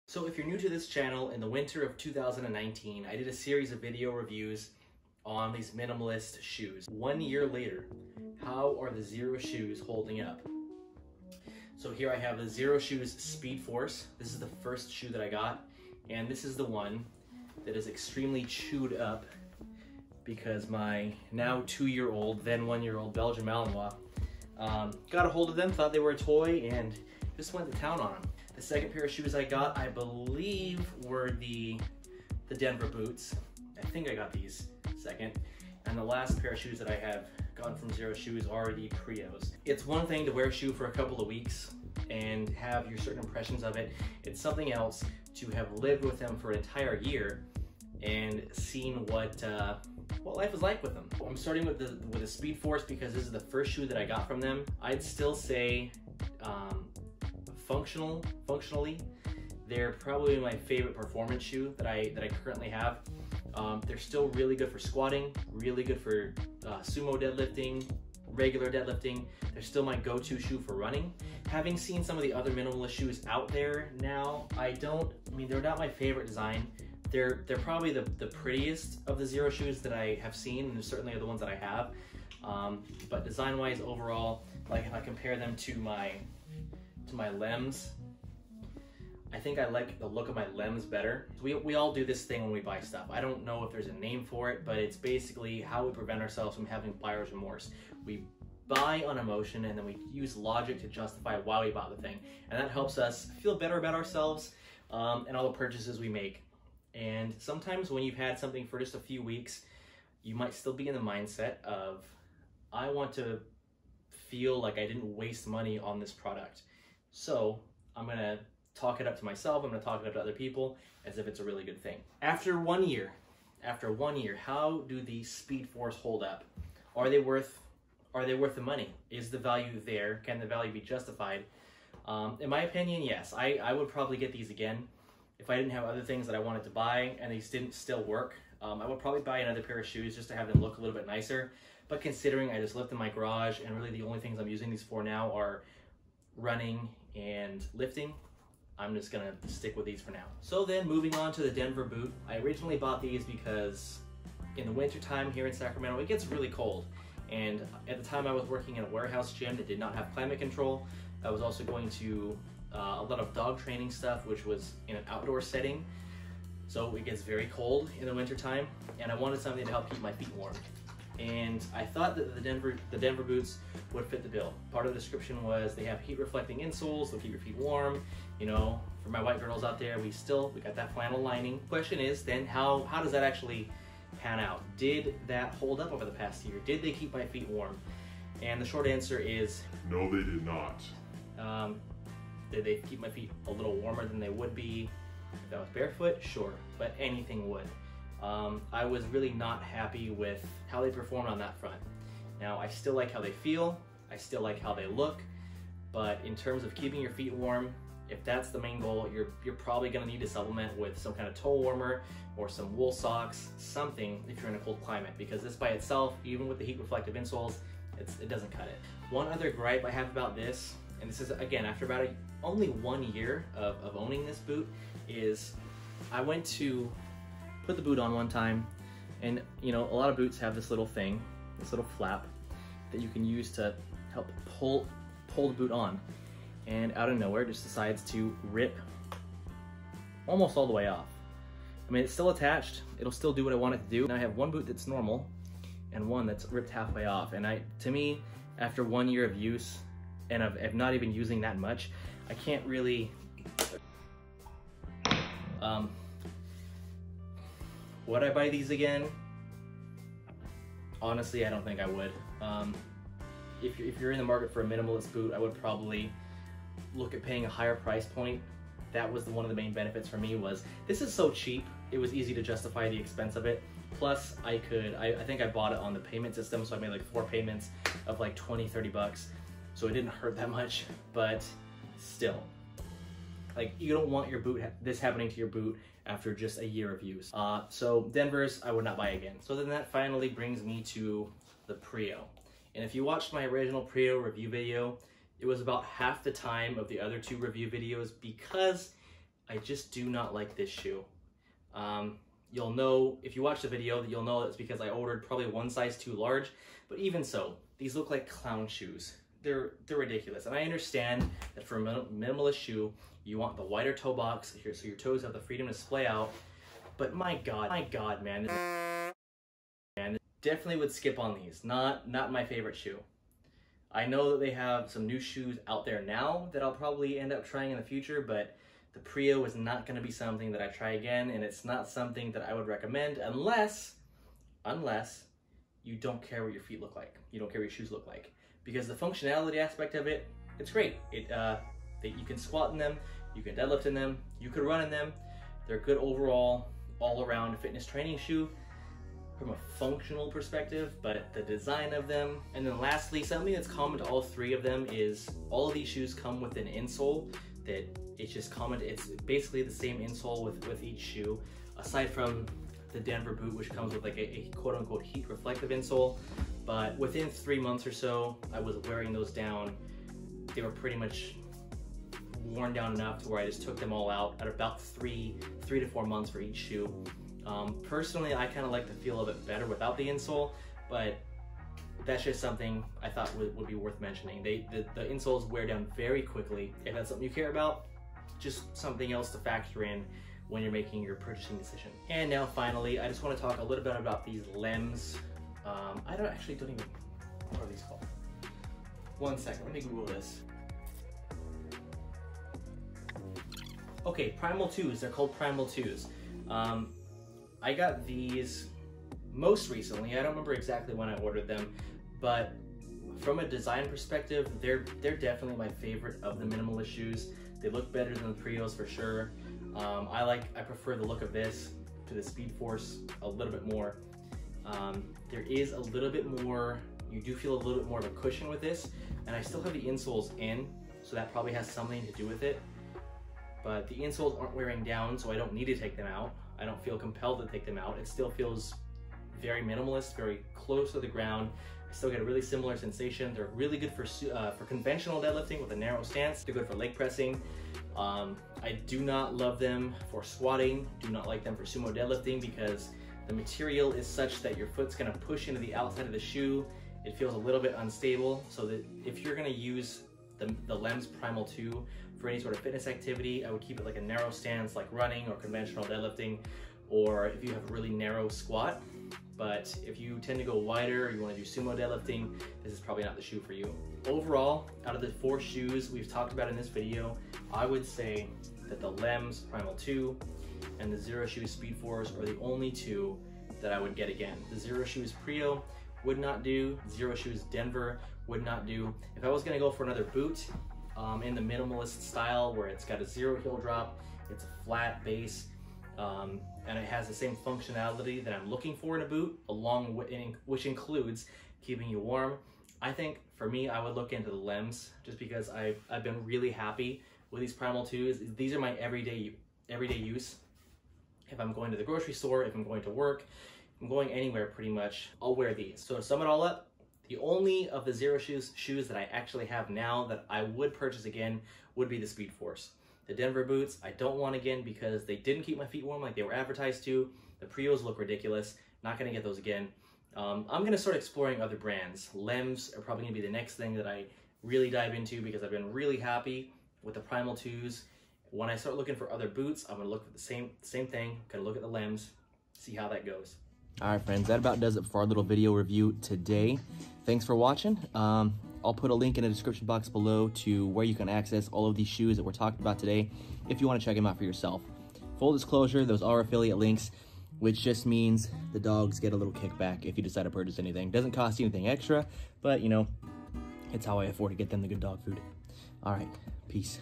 So if you're new to this channel, in the winter of 2019, I did a series of video reviews on these minimalist shoes. 1 year later, how are the Xero shoes holding up? So here I have the Xero Shoes Speed Force. This is the first shoe that I got, and this is the one that is extremely chewed up because my now 2-year-old, then 1-year-old Belgian Malinois got a hold of them, thought they were a toy, and just went to town on them. The second pair of shoes I got, I believe, were the Denver boots. I think I got these second. And the last pair of shoes that I have gotten from Xero Shoes are the Prios. It's one thing to wear a shoe for a couple of weeks and have your certain impressions of it. It's something else to have lived with them for an entire year and seen what life is like with them. I'm starting with the Speed Force because this is the first shoe that I got from them. I'd still say functionally, they're probably my favorite performance shoe that I currently have. They're still really good for squatting, really good for sumo deadlifting, regular deadlifting. They're still my go-to shoe for running. Having seen some of the other minimalist shoes out there now, they're not my favorite design. They're probably the prettiest of the Xero shoes that I have seen, and certainly are the ones that I have. But design-wise, overall, like if I compare them to my Lems, I think I like the look of my Lems better. We all do this thing when we buy stuff. I don't know if there's a name for it, but it's basically how we prevent ourselves from having buyer's remorse. We buy on emotion and then we use logic to justify why we bought the thing. And that helps us feel better about ourselves and all the purchases we make. And sometimes when you've had something for just a few weeks, you might still be in the mindset of, I want to feel like I didn't waste money on this product. So I'm gonna talk it up to myself, I'm gonna talk it up to other people as if it's a really good thing. After one year, how do the Speed Force hold up? Are they worth the money? Is the value there? Can the value be justified? In my opinion, yes. I would probably get these again. If I didn't have other things that I wanted to buy and these didn't still work, I would probably buy another pair of shoes just to have them look a little bit nicer. But considering I just lived in my garage and really the only things I'm using these for now are running and lifting, I'm just gonna stick with these for now. So then moving on to the Denver boot. I originally bought these because in the winter time here in Sacramento, it gets really cold. And at the time I was working in a warehouse gym that did not have climate control. I was also going to a lot of dog training stuff, which was in an outdoor setting. So it gets very cold in the winter time, and I wanted something to help keep my feet warm. And I thought that the Denver boots would fit the bill. Part of the description was they have heat reflecting insoles, they'll keep your feet warm. You know, for my white girls out there, we got that flannel lining. Question is then, how does that actually pan out? Did that hold up over the past year? Did they keep my feet warm? And the short answer is no, they did not. Did they keep my feet a little warmer than they would be if I was barefoot? Sure, but anything would. I was really not happy with how they performed on that front. Now, I still like how they feel, I still like how they look, but in terms of keeping your feet warm, if that's the main goal, you're probably gonna need to supplement with some kind of toe warmer or some wool socks, something if you're in a cold climate, because this by itself, even with the heat reflective insoles, it doesn't cut it. One other gripe I have about this, and this is again after about only 1 year of owning this boot, is I went to put the boot on one time, and you know, a lot of boots have this little thing, this little flap that you can use to help pull the boot on, and out of nowhere it just decides to rip almost all the way off. I mean, it's still attached, it'll still do what I want it to do. Now I have one boot that's normal and one that's ripped halfway off, and to me, after 1 year of use and of not even using that much, I can't really would I buy these again? Honestly, I don't think I would. If you're in the market for a minimalist boot, I would probably look at paying a higher price point. That was one of the main benefits for me, was this is so cheap, it was easy to justify the expense of it. Plus, I think I bought it on the payment system, so I made like 4 payments of like 20, 30 bucks. So it didn't hurt that much, but still. Like, you don't want your boot, this happening to your boot after just a year of use. So Denver's, I would not buy again. So then that finally brings me to the Prio. And if you watched my original Prio review video, it was about half the time of the other 2 review videos because I just do not like this shoe. You'll know, if you watch the video, that you'll know it's because I ordered probably one size too large, but even so, these look like clown shoes. They're ridiculous. And I understand that for a minimalist shoe, you want the wider toe box here so your toes have the freedom to splay out. But my God, man, definitely would skip on these. Not my favorite shoe. I know that they have some new shoes out there now that I'll probably end up trying in the future, but the Prio is not going to be something that I try again, and it's not something that I would recommend unless you don't care what your feet look like. You don't care what your shoes look like. Because the functionality aspect of it, it's great. You can squat in them, you can deadlift in them, you could run in them. They're good overall, all-around fitness training shoe from a functional perspective, but the design of them. And then lastly, something that's common to all three of them is all of these shoes come with an insole that it's just common. It's basically the same insole with each shoe, aside from the Denver boot, which comes with like a quote-unquote heat reflective insole. But within 3 months or so, I was wearing those down. They were pretty much worn down enough to where I just took them all out at about 3 to 4 months for each shoe. Personally, I kind of like the feel of it better without the insole, but that's just something I thought would be worth mentioning. The insoles wear down very quickly. If that's something you care about, just something else to factor in when you're making your purchasing decision. And now finally, I just want to talk a little bit about these LEMS. I don't even, what are these called? One second, let me Google this. Okay, Primal 2s, they're called Primal 2s. I got these most recently. I don't remember exactly when I ordered them, but from a design perspective, they're definitely my favorite of the minimalist shoes. They look better than the Prios for sure. I prefer the look of this to the Speed Force a little bit more. There is a little bit more, you do feel a little bit more of a cushion with this, and I still have the insoles in, so that probably has something to do with it. But the insoles aren't wearing down, so I don't need to take them out. I don't feel compelled to take them out. It still feels very minimalist, very close to the ground. I still get a really similar sensation. They're really good for conventional deadlifting with a narrow stance. They're good for leg pressing. I do not love them for squatting. Do not like them for sumo deadlifting because the material is such that your foot's gonna push into the outside of the shoe. It feels a little bit unstable. So that if you're gonna use the LEMS Primal 2 for any sort of fitness activity, I would keep it like a narrow stance like running or conventional deadlifting, or if you have a really narrow squat. But if you tend to go wider or you want to do sumo deadlifting, this is probably not the shoe for you. Overall, out of the 4 shoes we've talked about in this video, I would say that the LEMS Primal 2 and the Xero Shoes Speed Force are the only 2 that I would get again. The Xero Shoes Prio would not do. Xero Shoes Denver would not do. If I was gonna go for another boot in the minimalist style where it's got a 0 heel drop, it's a flat base, and it has the same functionality that I'm looking for in a boot, which includes keeping you warm, I think for me, I would look into the LEMS just because I've been really happy with these Primal 2s. These are my everyday use. If I'm going to the grocery store, if I'm going to work, if I'm going anywhere pretty much, I'll wear these. So to sum it all up, the only of the Xero shoes that I actually have now that I would purchase again would be the Speed Force. The Denver boots, I don't want again because they didn't keep my feet warm like they were advertised to. The Prios look ridiculous. Not gonna get those again. I'm gonna start exploring other brands. LEMS are probably gonna be the next thing that I really dive into because I've been really happy with the Primal 2s. When I start looking for other boots, I'm gonna look for the same thing. I'm gonna look at the LEMS, see how that goes. All right, friends, that about does it for our little video review today. Thanks for watching. I'll put a link in the description box below to where you can access all of these shoes that we're talking about today if you want to check them out for yourself. Full disclosure, those are affiliate links, which just means the dogs get a little kickback if you decide to purchase anything. Doesn't cost you anything extra, but you know, it's how I afford to get them the good dog food. All right, peace.